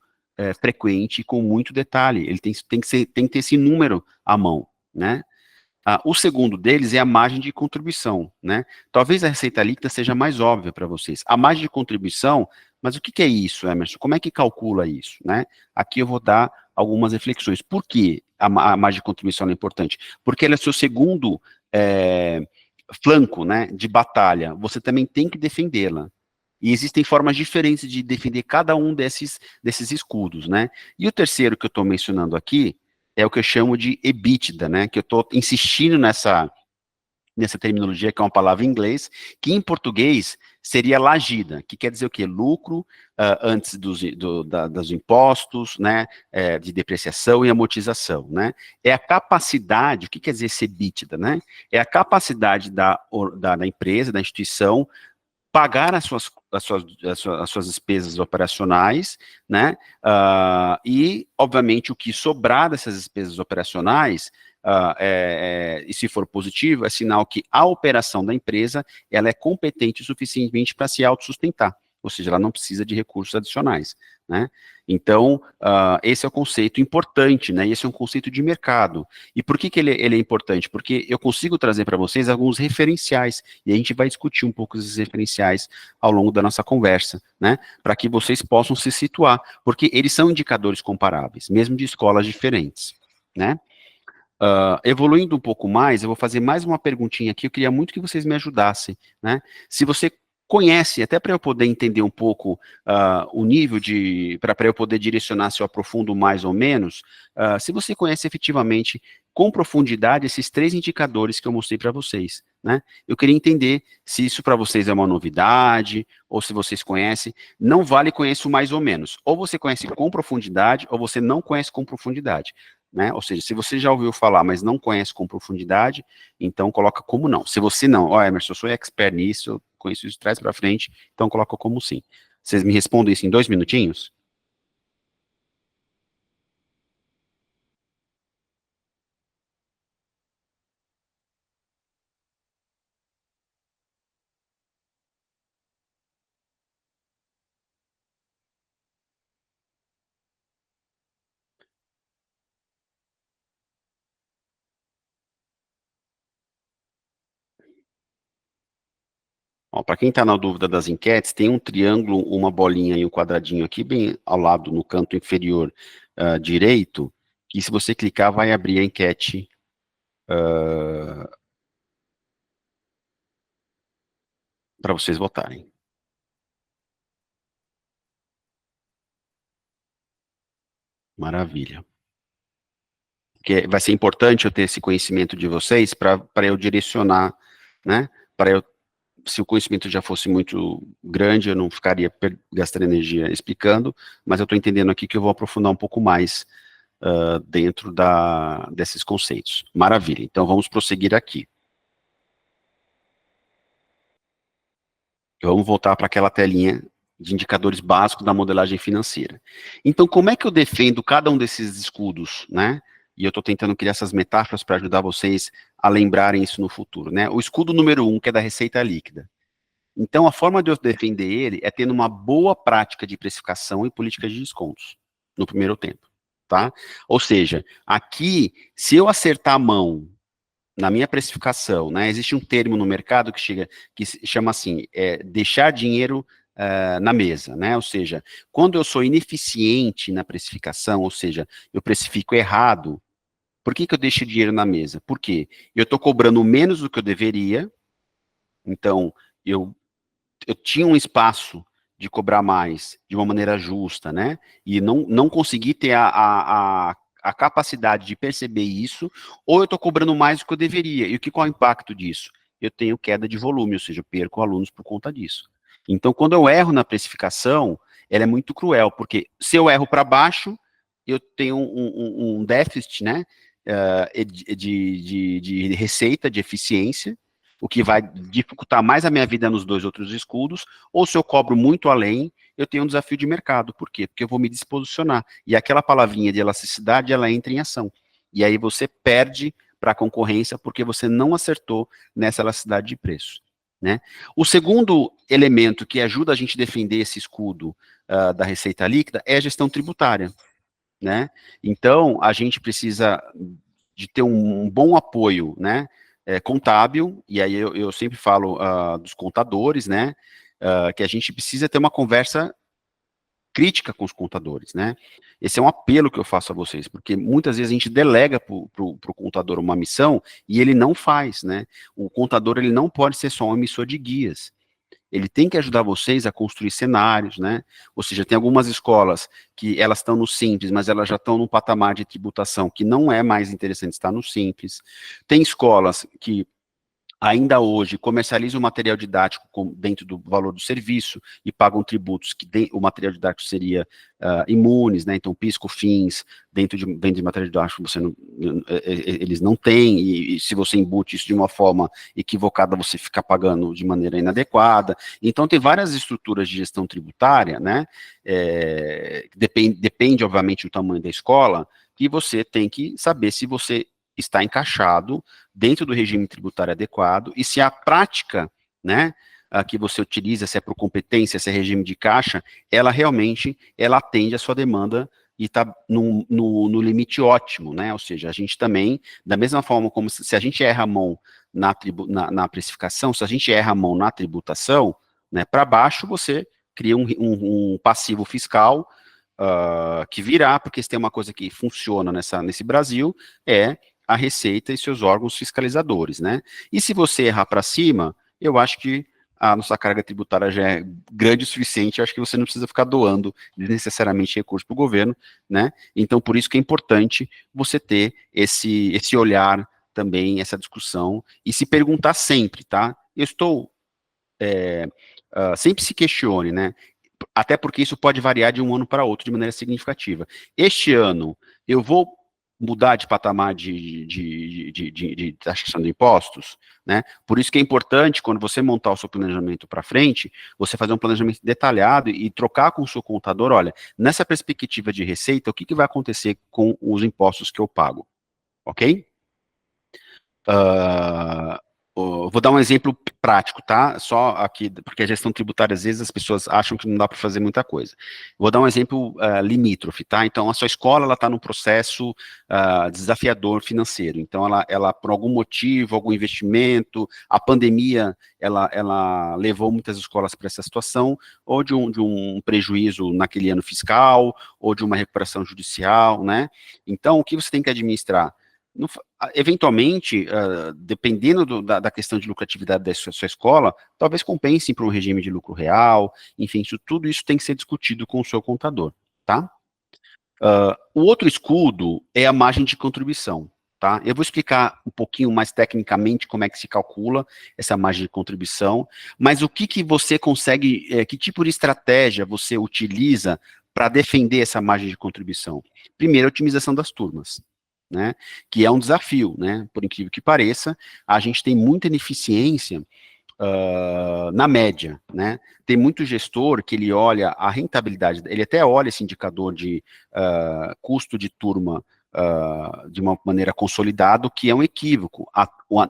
frequente e com muito detalhe, ele tem que ter esse número à mão, né? O segundo deles é a margem de contribuição, né? Talvez a receita líquida seja mais óbvia para vocês. A margem de contribuição, mas o que é isso, Emerson? Como é que calcula isso, né? Aqui eu vou dar algumas reflexões. Por que a margem de contribuição é importante? Porque ela é seu segundo flanco, né, de batalha. Você também tem que defendê-la. E existem formas diferentes de defender cada um desses escudos, né? E o terceiro que eu estou mencionando aqui é o que eu chamo de EBITDA, né? Que eu estou insistindo nessa terminologia, que é uma palavra em inglês, que em português seria lagida, que quer dizer o quê? Lucro antes dos impostos, né? De depreciação e amortização, né? É a capacidade, o que quer dizer esse EBITDA, né? É a capacidade da empresa, da instituição, pagar as suas despesas operacionais, né, e, obviamente, o que sobrar dessas despesas operacionais, e se for positivo, é sinal que a operação da empresa, ela é competente o suficientemente para se autossustentar, ou seja, ela não precisa de recursos adicionais, né. Então, esse é o conceito importante, né, e esse é um conceito de mercado. E por que ele é importante? Porque eu consigo trazer para vocês alguns referenciais, e a gente vai discutir um pouco esses referenciais ao longo da nossa conversa, né, para que vocês possam se situar, porque eles são indicadores comparáveis, mesmo de escolas diferentes, né. Evoluindo um pouco mais, eu vou fazer mais uma perguntinha aqui, eu queria muito que vocês me ajudassem, né, se você conhece, até para eu poder entender um pouco o nível para eu poder direcionar se eu aprofundo mais ou menos, se você conhece efetivamente, com profundidade, esses três indicadores que eu mostrei para vocês, né, eu queria entender se isso para vocês é uma novidade, ou se vocês conhecem, não vale conheço mais ou menos, ou você conhece com profundidade, ou você não conhece com profundidade, né, ou seja, se você já ouviu falar, mas não conhece com profundidade, então coloca como não. Se você não, Emerson, eu sou expert nisso, eu conheço isso de trás para frente, então coloca como sim. Vocês me respondem isso em 2 minutinhos? Para quem está na dúvida das enquetes, tem um triângulo, uma bolinha e um quadradinho aqui, bem ao lado, no canto inferior direito, que se você clicar, vai abrir a enquete para vocês votarem. Maravilha. Porque vai ser importante eu ter esse conhecimento de vocês para eu direcionar, né? Se o conhecimento já fosse muito grande, eu não ficaria gastando energia explicando, mas eu estou entendendo aqui que eu vou aprofundar um pouco mais dentro desses conceitos. Maravilha, então vamos prosseguir aqui. Vamos voltar para aquela telinha de indicadores básicos da modelagem financeira. Então, como é que eu defendo cada um desses escudos, né? E eu estou tentando criar essas metáforas para ajudar vocês a lembrarem isso no futuro, né? O escudo número 1, que é da receita líquida. Então, a forma de eu defender ele é tendo uma boa prática de precificação e políticas de descontos no primeiro tempo, tá? Ou seja, aqui, se eu acertar a mão na minha precificação, né, existe um termo no mercado que se chama assim, deixar dinheiro na mesa, né, ou seja, quando eu sou ineficiente na precificação, ou seja, eu precifico errado, por que eu deixo dinheiro na mesa? Por quê? Eu estou cobrando menos do que eu deveria, então eu tinha um espaço de cobrar mais de uma maneira justa, né? E não consegui ter a capacidade de perceber isso, ou eu estou cobrando mais do que eu deveria. E qual é o impacto disso? Eu tenho queda de volume, ou seja, eu perco alunos por conta disso. Então, quando eu erro na precificação, ela é muito cruel, porque se eu erro para baixo, eu tenho um déficit, né? De receita, de eficiência, o que vai dificultar mais a minha vida nos dois outros escudos, ou se eu cobro muito além, eu tenho um desafio de mercado. Por quê? Porque eu vou me disposicionar. E aquela palavrinha de elasticidade, ela entra em ação. E aí você perde para a concorrência porque você não acertou nessa elasticidade de preço. Né? O segundo elemento que ajuda a gente a defender esse escudo da receita líquida é a gestão tributária. Né? Então, a gente precisa de ter um bom apoio, né, contábil, e aí eu sempre falo dos contadores, né, que a gente precisa ter uma conversa crítica com os contadores, né. Esse é um apelo que eu faço a vocês, porque muitas vezes a gente delega para o contador uma missão e ele não faz, né. O contador, ele não pode ser só um emissor de guias, ele tem que ajudar vocês a construir cenários, né? Ou seja, tem algumas escolas que elas estão no Simples, mas elas já estão num patamar de tributação que não é mais interessante estar no Simples. Tem escolas que ainda hoje comercializam o material didático dentro do valor do serviço e pagam tributos que o material didático seria imunes, né? Então, PIS, COFINS, dentro de material didático eles não têm, e se você embute isso de uma forma equivocada, você fica pagando de maneira inadequada. Então, tem várias estruturas de gestão tributária, né? Depende, obviamente, do tamanho da escola, e você tem que saber se você está encaixado dentro do regime tributário adequado, e se a prática, né, que você utiliza, se é por competência, se é regime de caixa, ela realmente, ela atende a sua demanda e está no limite ótimo, né, ou seja, a gente também, da mesma forma como se a gente erra a mão na precificação, se a gente erra a mão na tributação, né, para baixo você cria um passivo fiscal que virá, porque se tem uma coisa que funciona nesse Brasil, é a Receita e seus órgãos fiscalizadores, né? E se você errar para cima, eu acho que a nossa carga tributária já é grande o suficiente, eu acho que você não precisa ficar doando desnecessariamente recursos para o governo, né? Então, por isso que é importante você ter esse olhar também, essa discussão, e se perguntar sempre, tá? Eu estou, sempre se questione, né? Até porque isso pode variar de um ano para outro de maneira significativa. Este ano, eu vou mudar de patamar de taxação de impostos, né? Por isso que é importante, quando você montar o seu planejamento para frente, você fazer um planejamento detalhado e trocar com o seu contador, olha, nessa perspectiva de receita, o que vai acontecer com os impostos que eu pago, ok? Vou dar um exemplo prático, tá? Só aqui, porque a gestão tributária, às vezes, as pessoas acham que não dá para fazer muita coisa. Vou dar um exemplo limítrofe, tá? Então, a sua escola, ela está num processo desafiador financeiro. Então, ela, por algum motivo, algum investimento, a pandemia, ela levou muitas escolas para essa situação, ou de um prejuízo naquele ano fiscal, ou de uma recuperação judicial, né? Então, o que você tem que administrar? Eventualmente, dependendo da questão de lucratividade da sua escola, talvez compensem para um regime de lucro real, enfim, tudo isso tem que ser discutido com o seu contador, tá? O outro escudo é a margem de contribuição, tá? Eu vou explicar um pouquinho mais tecnicamente como é que se calcula essa margem de contribuição, mas o que você consegue, que tipo de estratégia você utiliza para defender essa margem de contribuição? Primeiro, a otimização das turmas, né, que é um desafio, né, por incrível que pareça, a gente tem muita ineficiência na média, né, tem muito gestor que ele olha a rentabilidade, ele até olha esse indicador de custo de turma de uma maneira consolidada, que é um equívoco,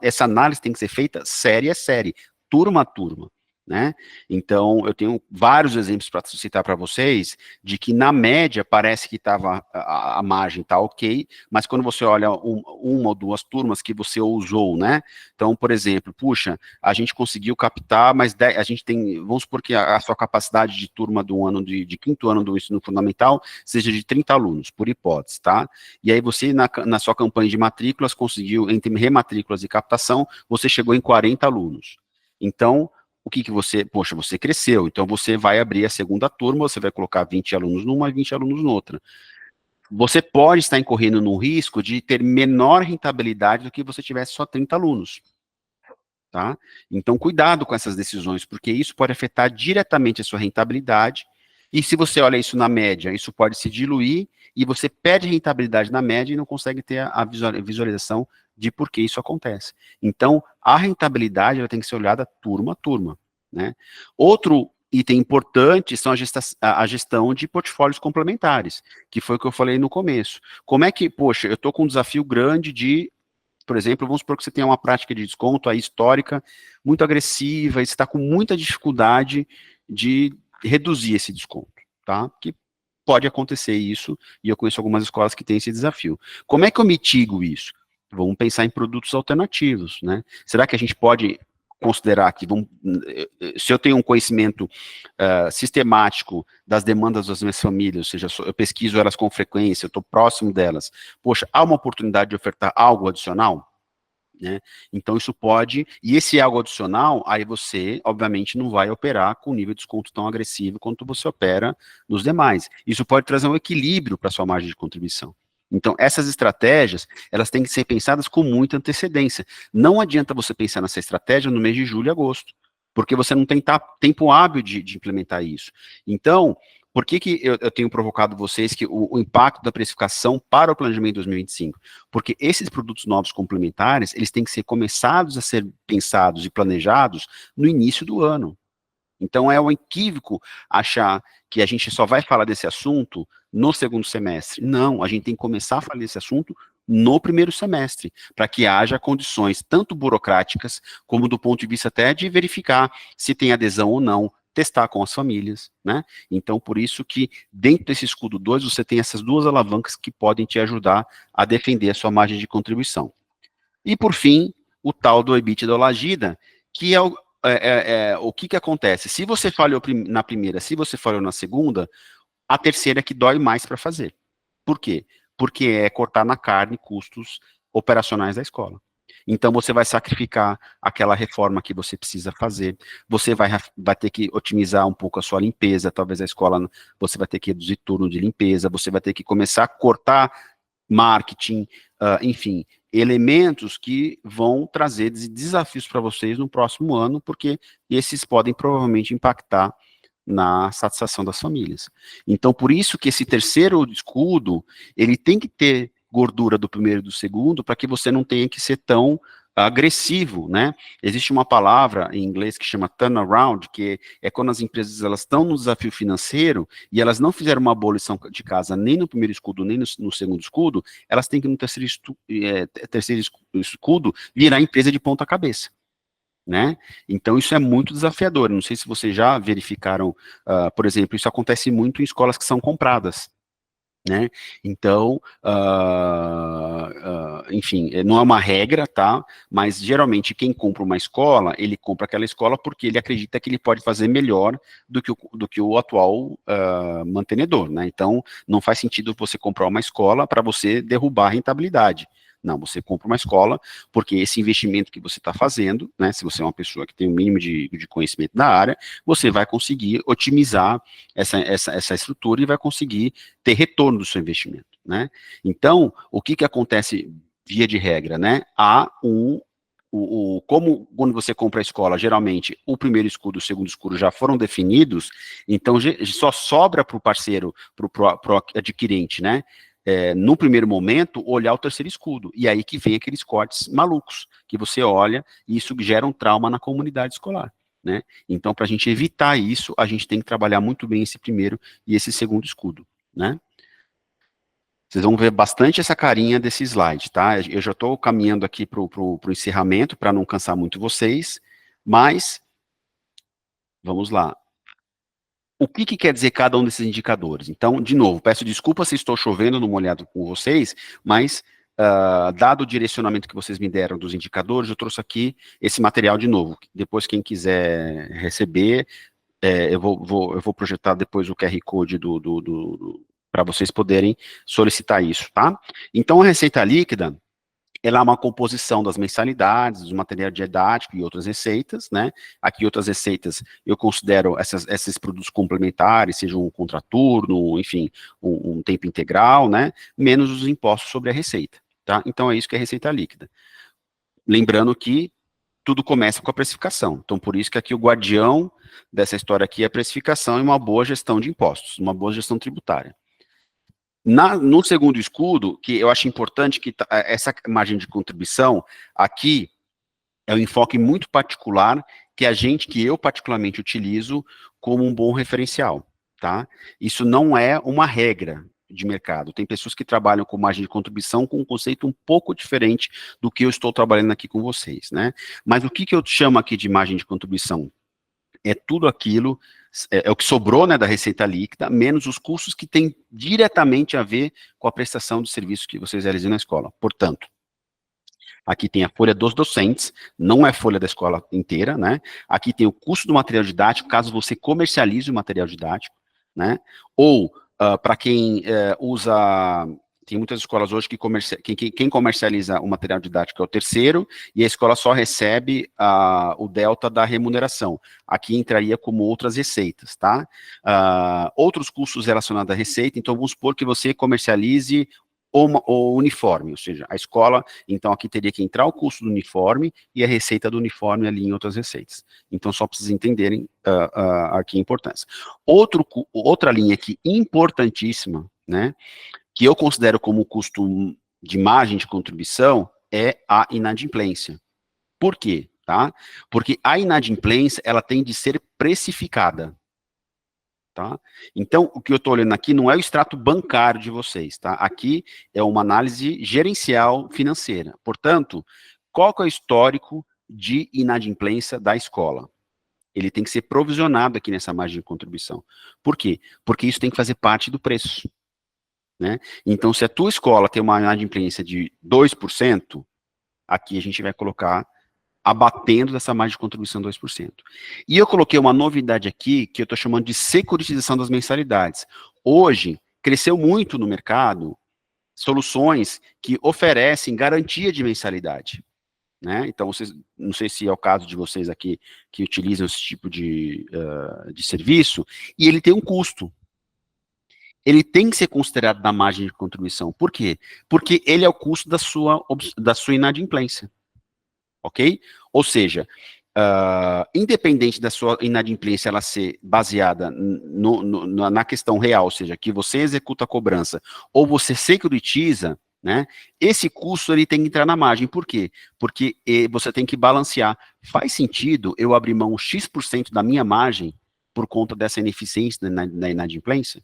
essa análise tem que ser feita série a série, turma a turma, né? Então, eu tenho vários exemplos para citar para vocês, de que na média parece que a margem está ok, mas quando você olha uma ou duas turmas que você ousou, né? Então, por exemplo, puxa, a gente conseguiu captar, mas a gente tem, vamos supor que a sua capacidade de turma do ano de quinto ano do ensino fundamental seja de 30 alunos, por hipótese, tá? E aí você, na sua campanha de matrículas, conseguiu, entre rematrículas e captação, você chegou em 40 alunos. Então, o que você, poxa, você cresceu, então você vai abrir a segunda turma, você vai colocar 20 alunos numa e 20 alunos noutra. Você pode estar incorrendo no risco de ter menor rentabilidade do que você tivesse só 30 alunos, tá? Então, cuidado com essas decisões, porque isso pode afetar diretamente a sua rentabilidade, e se você olha isso na média, isso pode se diluir, e você perde rentabilidade na média e não consegue ter a visualização de por que isso acontece. Então, a rentabilidade ela tem que ser olhada turma a turma, né? Outro item importante são a gestão de portfólios complementares, que foi o que eu falei no começo. Como é que, poxa, eu estou com um desafio grande de, por exemplo, vamos supor que você tenha uma prática de desconto aí histórica muito agressiva e você está com muita dificuldade de reduzir esse desconto, tá? Que pode acontecer isso, e eu conheço algumas escolas que têm esse desafio. Como é que eu mitigo isso? Vamos pensar em produtos alternativos, né? Será que a gente pode considerar que, se eu tenho um conhecimento sistemático das demandas das minhas famílias, ou seja, eu pesquiso elas com frequência, eu estou próximo delas, poxa, há uma oportunidade de ofertar algo adicional? Né? Então isso pode, e esse algo adicional, aí você, obviamente, não vai operar com nível de desconto tão agressivo quanto você opera nos demais. Isso pode trazer um equilíbrio para a sua margem de contribuição. Então, essas estratégias, elas têm que ser pensadas com muita antecedência. Não adianta você pensar nessa estratégia no mês de julho e agosto, porque você não tem tempo hábil de implementar isso. Então, por que eu tenho provocado vocês que o impacto da precificação para o planejamento 2025? Porque esses produtos novos complementares, eles têm que ser começados a ser pensados e planejados no início do ano. Então, é um equívoco achar que a gente só vai falar desse assunto no segundo semestre. Não, a gente tem que começar a falar desse assunto no primeiro semestre, para que haja condições tanto burocráticas, como do ponto de vista até de verificar se tem adesão ou não, testar com as famílias, né? Então, por isso que dentro desse escudo 2, você tem essas duas alavancas que podem te ajudar a defender a sua margem de contribuição. E, por fim, o tal do EBITDA ou Lagida, que é o que acontece? Se você falhou na primeira, se você falhou na segunda, a terceira é que dói mais para fazer. Por quê? Porque é cortar na carne custos operacionais da escola. Então, você vai sacrificar aquela reforma que você precisa fazer, você vai ter que otimizar um pouco a sua limpeza, talvez a escola, você vai ter que reduzir turno de limpeza, você vai ter que começar a cortar marketing, enfim, elementos que vão trazer desafios para vocês no próximo ano, porque esses podem provavelmente impactar na satisfação das famílias. Então, por isso que esse terceiro escudo, ele tem que ter gordura do primeiro e do segundo, para que você não tenha que ser tão agressivo, né? Existe uma palavra em inglês que chama turnaround, que é quando as empresas elas estão no desafio financeiro e elas não fizeram uma boa lição de casa nem no primeiro escudo, nem no segundo escudo, elas têm que no terceiro escudo virar empresa de ponta cabeça. Né? Então isso é muito desafiador. Não sei se vocês já verificaram, por exemplo, isso acontece muito em escolas que são compradas, né? Então, enfim, não é uma regra, tá? Mas geralmente quem compra uma escola, ele compra aquela escola porque ele acredita que ele pode fazer melhor do que o atual mantenedor, né? Então, não faz sentido você comprar uma escola para você derrubar a rentabilidade. Não, você compra uma escola porque esse investimento que você está fazendo, né, se você é uma pessoa que tem o mínimo de conhecimento da área, você vai conseguir otimizar essa estrutura e vai conseguir ter retorno do seu investimento, né? Então, o que acontece via de regra, né? Há como quando você compra a escola, geralmente o primeiro escudo e o segundo escudo já foram definidos, então só sobra para o parceiro, para o adquirente, né? No primeiro momento, olhar o terceiro escudo. E aí que vem aqueles cortes malucos, que você olha e isso gera um trauma na comunidade escolar, né? Então, para a gente evitar isso, a gente tem que trabalhar muito bem esse primeiro e esse segundo escudo, né? Vocês vão ver bastante essa carinha desse slide, tá? Eu já estou caminhando aqui para o encerramento, para não cansar muito vocês, mas Vamos lá. O que quer dizer cada um desses indicadores? Então, de novo, peço desculpa se estou chovendo no molhado com vocês, mas, dado o direcionamento que vocês me deram dos indicadores, eu trouxe aqui esse material de novo. Depois, quem quiser receber, eu vou projetar depois o QR Code para vocês poderem solicitar isso, tá? Então, a receita líquida, ela é uma composição das mensalidades, do material didático e outras receitas, né? Aqui outras receitas eu considero esses produtos complementares, seja um contraturno, enfim, um tempo integral, né? Menos os impostos sobre a receita, tá? Então é isso que é receita líquida. Lembrando que tudo começa com a precificação. Então, por isso que aqui o guardião dessa história aqui é a precificação e uma boa gestão de impostos, uma boa gestão tributária. No segundo escudo, que eu acho importante que essa margem de contribuição, aqui é um enfoque muito particular que eu particularmente utilizo como um bom referencial, tá? Isso não é uma regra de mercado. Tem pessoas que trabalham com margem de contribuição com um conceito um pouco diferente do que eu estou trabalhando aqui com vocês, né? Mas o que eu chamo aqui de margem de contribuição? É tudo aquilo, é o que sobrou, né, da receita líquida, menos os custos que têm diretamente a ver com a prestação do serviço que vocês realizam na escola. Portanto, aqui tem a folha dos docentes, não é folha da escola inteira, né? Aqui tem o custo do material didático, caso você comercialize o material didático, né? Ou, para quem usa... Tem muitas escolas hoje que quem comercializa o material didático é o terceiro, e a escola só recebe o delta da remuneração. Aqui entraria como outras receitas, tá? Outros custos relacionados à receita, então vamos supor que você comercialize o uniforme, ou seja, a escola, então aqui teria que entrar o custo do uniforme e a receita do uniforme ali em outras receitas. Então só para vocês entenderem aqui a importância. Outra linha aqui importantíssima, né, que eu considero como custo de margem de contribuição é a inadimplência. Por quê? Tá? Porque a inadimplência, ela tem de ser precificada. Tá? Então, o que eu estou olhando aqui não é o extrato bancário de vocês, tá? Aqui é uma análise gerencial financeira. Portanto, qual que é o histórico de inadimplência da escola? Ele tem que ser provisionado aqui nessa margem de contribuição. Por quê? Porque isso tem que fazer parte do preço. Né? Então, se a tua escola tem uma inadimplência de 2%, aqui a gente vai colocar abatendo dessa margem de contribuição 2%. E eu coloquei uma novidade aqui, que eu estou chamando de securitização das mensalidades. Hoje, cresceu muito no mercado soluções que oferecem garantia de mensalidade. Né? Então, vocês, não sei se é o caso de vocês aqui que utilizam esse tipo de serviço, e ele tem um custo. Ele tem que ser considerado na margem de contribuição. Por quê? Porque ele é o custo da sua inadimplência. Ok? Ou seja, independente da sua inadimplência ela ser baseada na questão real, ou seja, que você executa a cobrança ou você securitiza, né, esse custo ele tem que entrar na margem. Por quê? Porque você tem que balancear. Faz sentido eu abrir mão X% da minha margem por conta dessa ineficiência na inadimplência?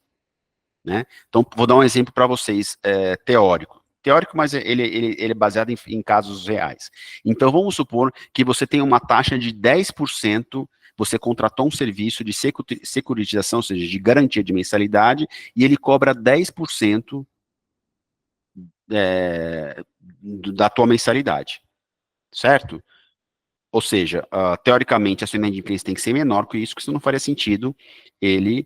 Né? Então, vou dar um exemplo para vocês, teórico, mas ele é baseado em casos reais. Então, vamos supor que você tem uma taxa de 10%, você contratou um serviço de securitização, ou seja, de garantia de mensalidade, e ele cobra 10% da tua mensalidade, certo? Ou seja, teoricamente, a sua inadimplência tem que ser menor que isso, porque isso não faria sentido ele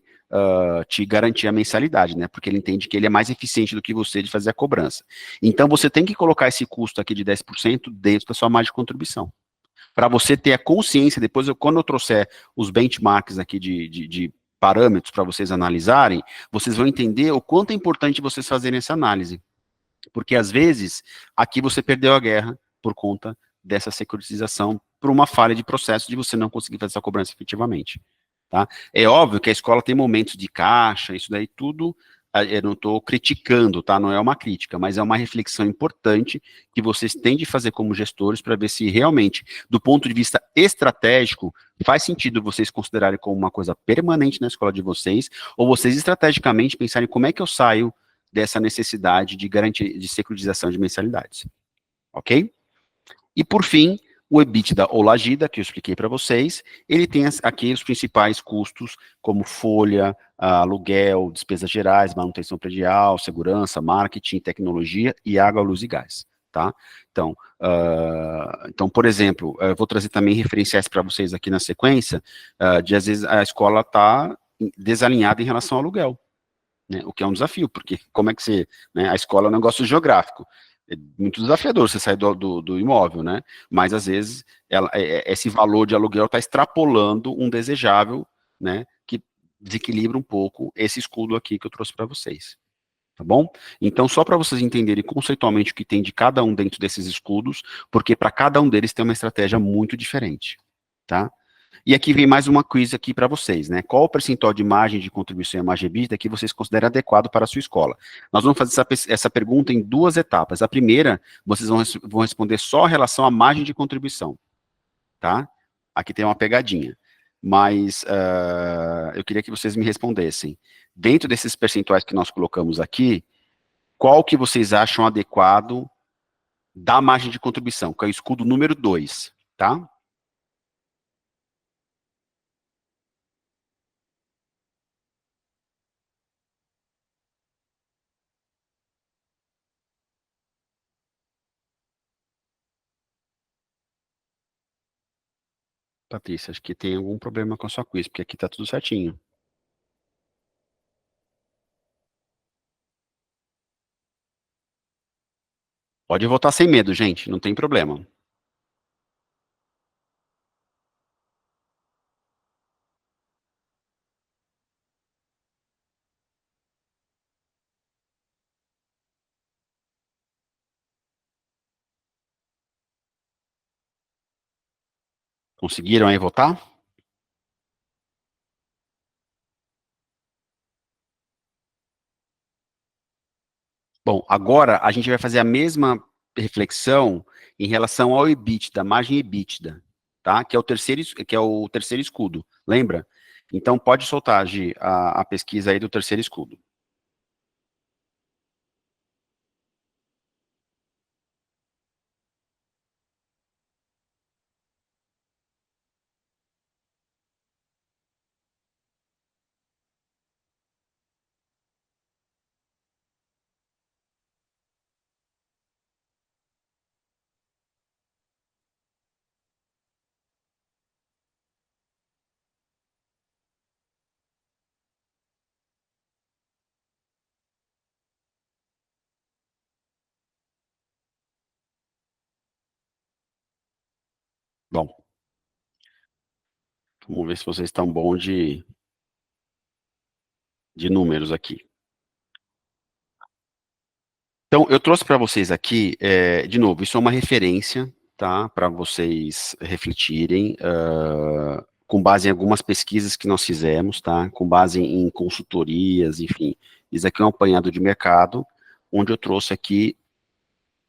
te garantir a mensalidade, né? Porque ele entende que ele é mais eficiente do que você de fazer a cobrança. Então, você tem que colocar esse custo aqui de 10% dentro da sua margem de contribuição. Para você ter a consciência, depois, quando eu trouxer os benchmarks aqui de parâmetros para vocês analisarem, vocês vão entender o quanto é importante vocês fazerem essa análise. Porque, às vezes, aqui você perdeu a guerra por conta dessa securitização, por uma falha de processo de você não conseguir fazer essa cobrança efetivamente. Tá? É óbvio que a escola tem momentos de caixa, isso daí tudo, eu não estou criticando, tá? Não é uma crítica, mas é uma reflexão importante que vocês têm de fazer como gestores para ver se realmente, do ponto de vista estratégico, faz sentido vocês considerarem como uma coisa permanente na escola de vocês, ou vocês estrategicamente pensarem como é que eu saio dessa necessidade de garantia de securitização de mensalidades. Ok? E por fim, O EBITDA ou Lagida, que eu expliquei para vocês, ele tem aqui os principais custos, como folha, aluguel, despesas gerais, manutenção predial, segurança, marketing, tecnologia e água, luz e gás, tá? Então, por exemplo, eu vou trazer também referenciais para vocês aqui na sequência, de às vezes a escola está desalinhada em relação ao aluguel, né, o que é um desafio, porque como é que você, né, a escola é um negócio geográfico, é muito desafiador você sair do imóvel, né, mas às vezes esse valor de aluguel está extrapolando um desejável, né, que desequilibra um pouco esse escudo aqui que eu trouxe para vocês, tá bom? Então, só para vocês entenderem conceitualmente o que tem de cada um dentro desses escudos, porque para cada um deles tem uma estratégia muito diferente, tá? E aqui vem mais uma quiz aqui para vocês, né? Qual o percentual de margem de contribuição e margem EBITDA que vocês consideram adequado para a sua escola? Nós vamos fazer essa pergunta em duas etapas. A primeira, vocês vão responder só em relação à margem de contribuição, tá? Aqui tem uma pegadinha. Mas eu queria que vocês me respondessem. Dentro desses percentuais que nós colocamos aqui, qual que vocês acham adequado da margem de contribuição, que é o escudo número 2, tá? Patrícia, acho que tem algum problema com a sua quiz, porque aqui tá tudo certinho. Pode votar sem medo, gente, não tem problema. Conseguiram aí votar? Bom, agora a gente vai fazer a mesma reflexão em relação ao EBITDA, margem EBITDA, tá? Que é o terceiro escudo, lembra? Então pode soltar, Gi, a pesquisa aí do terceiro escudo. Bom, vamos ver se vocês estão bons de números aqui. Então, eu trouxe para vocês aqui, de novo, isso é uma referência, tá? Para vocês refletirem, com base em algumas pesquisas que nós fizemos, tá? Com base em consultorias, enfim. Isso aqui é um apanhado de mercado, onde eu trouxe aqui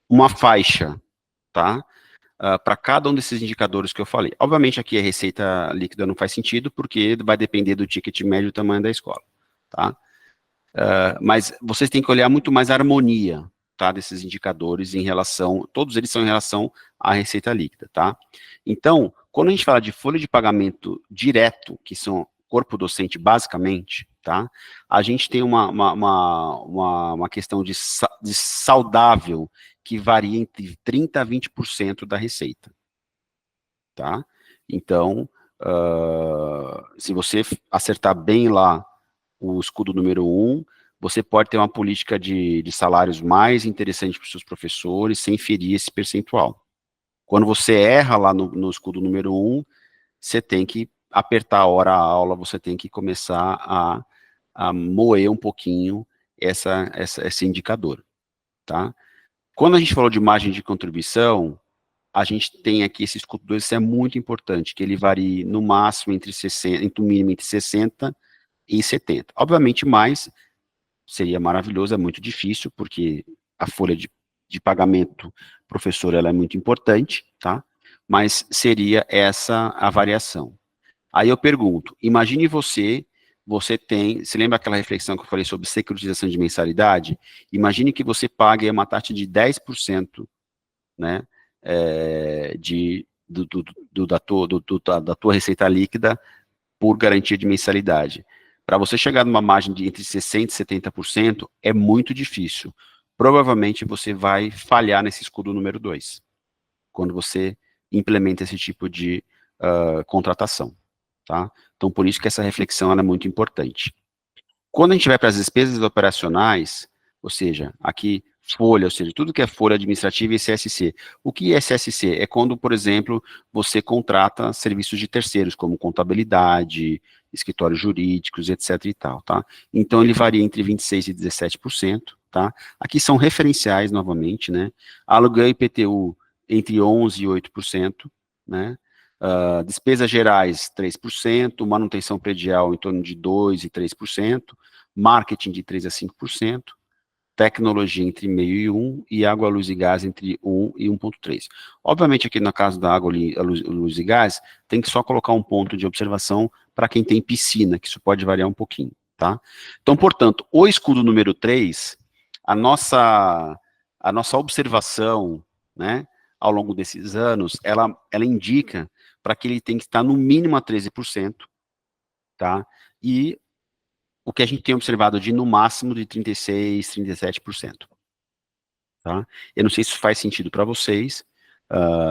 uma faixa, tá? Para cada um desses indicadores que eu falei. Obviamente, aqui a receita líquida não faz sentido, porque vai depender do ticket médio e do tamanho da escola, tá? Mas vocês têm que olhar muito mais a harmonia, tá, desses indicadores em relação, todos eles são em relação à receita líquida, tá? Então, quando a gente fala de folha de pagamento direto, que são corpo docente basicamente, tá, a gente tem uma questão de saudável que varia entre 30% a 20% da receita, tá? Então, se você acertar bem lá o escudo número 1, você pode ter uma política de salários mais interessante para os seus professores, sem ferir esse percentual. Quando você erra lá no escudo número 1, você tem que apertar a hora a aula, você tem que começar a moer um pouquinho esse indicador, tá? Quando a gente falou de margem de contribuição, a gente tem aqui esse escudo 2, isso é muito importante, que ele varie no máximo entre 60, entre o mínimo entre 60 e 70. Obviamente, mais seria maravilhoso, é muito difícil, porque a folha de pagamento professor ela é muito importante, tá? Mas seria essa a variação. Aí eu pergunto, imagine você tem, você lembra aquela reflexão que eu falei sobre securitização de mensalidade? Imagine que você pague uma taxa de 10%, né, da tua receita líquida por garantia de mensalidade. Para você chegar numa margem de entre 60% e 70%, é muito difícil. Provavelmente você vai falhar nesse escudo número 2, quando você implementa esse tipo de contratação, tá? Então, por isso que essa reflexão ela é muito importante. Quando a gente vai para as despesas operacionais, ou seja, aqui folha, ou seja, tudo que é folha administrativa e CSC. O que é CSC? É quando, por exemplo, você contrata serviços de terceiros, como contabilidade, escritórios jurídicos, etc. e tal, tá? Então, ele varia entre 26% e 17%, tá? Aqui são referenciais, novamente, né? Aluguel e IPTU entre 11% e 8%, né? Despesas gerais, 3%, manutenção predial em torno de 2% e 3%, marketing de 3% a 5%, tecnologia entre 0,5% e 1%, e água, luz e gás entre 1% e 1,3%. Obviamente, aqui no caso da água, luz e gás, tem que só colocar um ponto de observação para quem tem piscina, que isso pode variar um pouquinho, tá? Então, portanto, o escudo número 3, a nossa observação, né, ao longo desses anos, ela indica para que ele tem que estar no mínimo a 13%, tá? E o que a gente tem observado de no máximo de 36%, 37%. Tá? Eu não sei se isso faz sentido para vocês,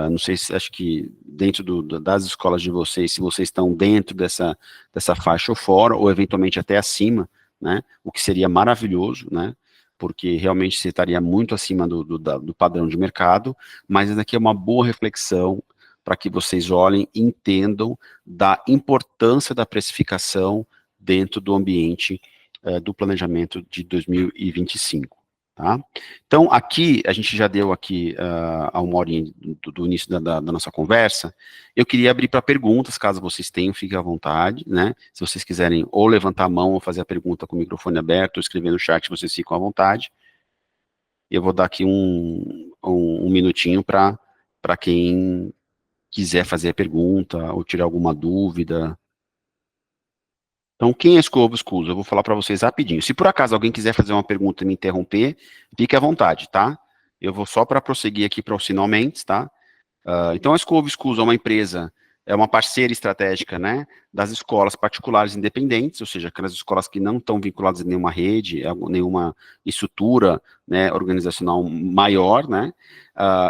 não sei se, acho que dentro das escolas de vocês, se vocês estão dentro dessa faixa ou fora, ou eventualmente até acima, né, o que seria maravilhoso, né, porque realmente você estaria muito acima do padrão de mercado, mas essa daqui é uma boa reflexão para que vocês olhem e entendam da importância da precificação dentro do ambiente do planejamento de 2025. Tá? Então, aqui, a gente já deu aqui a uma horinha do início da nossa conversa. Eu queria abrir para perguntas, caso vocês tenham, fiquem à vontade, né? Se vocês quiserem ou levantar a mão ou fazer a pergunta com o microfone aberto, ou escrever no chat, vocês ficam à vontade. Eu vou dar aqui um minutinho para quem quiser fazer a pergunta ou tirar alguma dúvida. Então, quem é Escovo Escuso? Eu vou falar para vocês rapidinho. Se por acaso alguém quiser fazer uma pergunta e me interromper, fique à vontade, tá? Eu vou só para prosseguir aqui para o finalmente, tá? Então, a Escovo Escuso é uma empresa, é uma parceira estratégica, né, das escolas particulares independentes, ou seja, aquelas escolas que não estão vinculadas a nenhuma rede, a nenhuma estrutura, né, organizacional maior, né,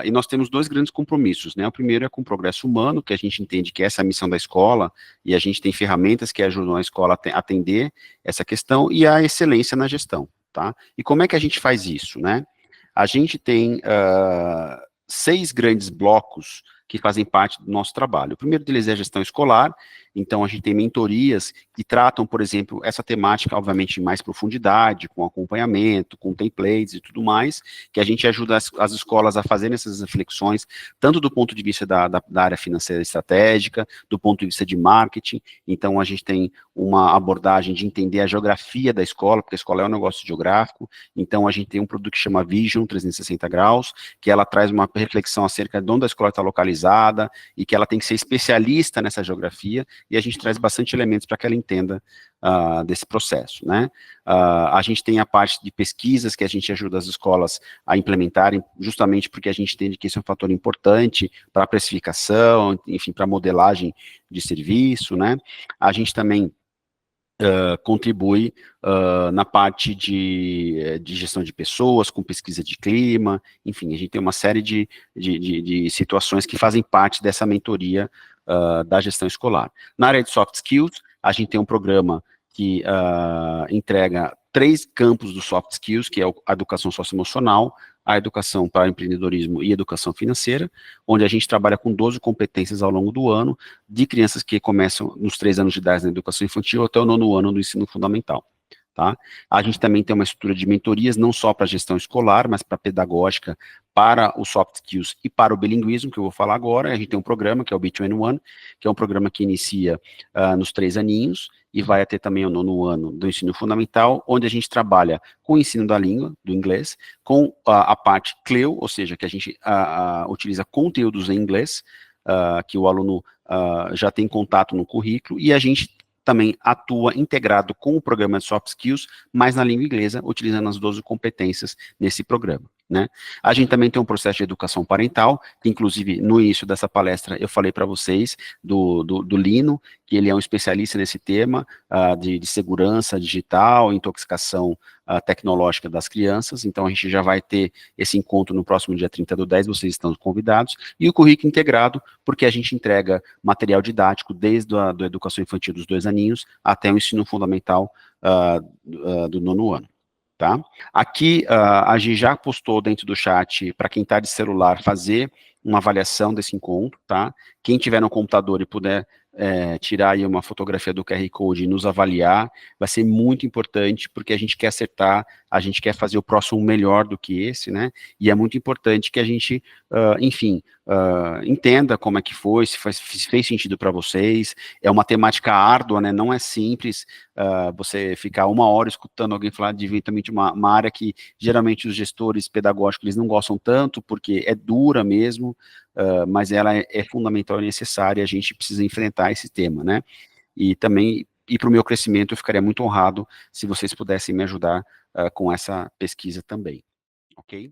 e nós temos dois grandes compromissos, né, o primeiro é com o progresso humano, que a gente entende que essa é a missão da escola, e a gente tem ferramentas que ajudam a escola a atender essa questão, e a excelência na gestão, tá? E como é que a gente faz isso, né? A gente tem 6 grandes blocos que fazem parte do nosso trabalho. O primeiro deles é a gestão escolar, então a gente tem mentorias que tratam, por exemplo, essa temática, obviamente, em mais profundidade, com acompanhamento, com templates e tudo mais, que a gente ajuda as escolas a fazerem essas reflexões, tanto do ponto de vista da área financeira estratégica, do ponto de vista de marketing, então a gente tem uma abordagem de entender a geografia da escola, porque a escola é um negócio geográfico, então a gente tem um produto que chama Vision 360 graus, que ela traz uma reflexão acerca de onde a escola está localizada, e que ela tem que ser especialista nessa geografia, e a gente traz bastante elementos para que ela entenda desse processo, né? A gente tem a parte de pesquisas, que a gente ajuda as escolas a implementarem, justamente porque a gente entende que isso é um fator importante para a precificação, enfim, para a modelagem de serviço, né? A gente também contribui na parte de gestão de pessoas, com pesquisa de clima, enfim, a gente tem uma série de situações que fazem parte dessa mentoria da gestão escolar. Na área de soft skills, a gente tem um programa que entrega 3 campos do soft skills, que é a educação socioemocional, a educação para empreendedorismo e educação financeira, onde a gente trabalha com 12 competências ao longo do ano, de crianças que começam nos 3 anos de idade na educação infantil até o 9º ano do ensino fundamental. Tá? A gente também tem uma estrutura de mentorias, não só para a gestão escolar, mas para a pedagógica, para os soft skills e para o bilinguismo, que eu vou falar agora. A gente tem um programa, que é o B2N1, que é um programa que inicia nos 3 aninhos, e vai até também o 9º ano do ensino fundamental, onde a gente trabalha com o ensino da língua, do inglês, com a parte CLEU, ou seja, que a gente utiliza conteúdos em inglês, que o aluno já tem contato no currículo, e a gente também atua integrado com o programa de soft skills, mas na língua inglesa, utilizando as 12 competências nesse programa. né? A gente também tem um processo de educação parental, que inclusive no início dessa palestra eu falei para vocês do Lino, que ele é um especialista nesse tema de segurança digital, intoxicação tecnológica das crianças. Então a gente já vai ter esse encontro no próximo dia 30/10, vocês estão convidados, e o currículo integrado, porque a gente entrega material didático desde a educação infantil dos 2 aninhos até o ensino fundamental do 9º ano. Tá? Aqui, a Gi já postou dentro do chat, para quem está de celular, fazer uma avaliação desse encontro, tá? Quem tiver no computador e puder tirar aí uma fotografia do QR Code e nos avaliar, vai ser muito importante, porque a gente quer acertar, a gente quer fazer o próximo melhor do que esse, né? E é muito importante que a gente, enfim, entenda como é que foi, se fez sentido para vocês. É uma temática árdua, né? Não é simples você ficar 1 hora escutando alguém falar de eventualmente uma área que geralmente os gestores pedagógicos eles não gostam tanto, porque é dura mesmo, mas ela é fundamental e necessária, a gente precisa enfrentar esse tema, né? E também, e para o meu crescimento, eu ficaria muito honrado se vocês pudessem me ajudar com essa pesquisa também, ok?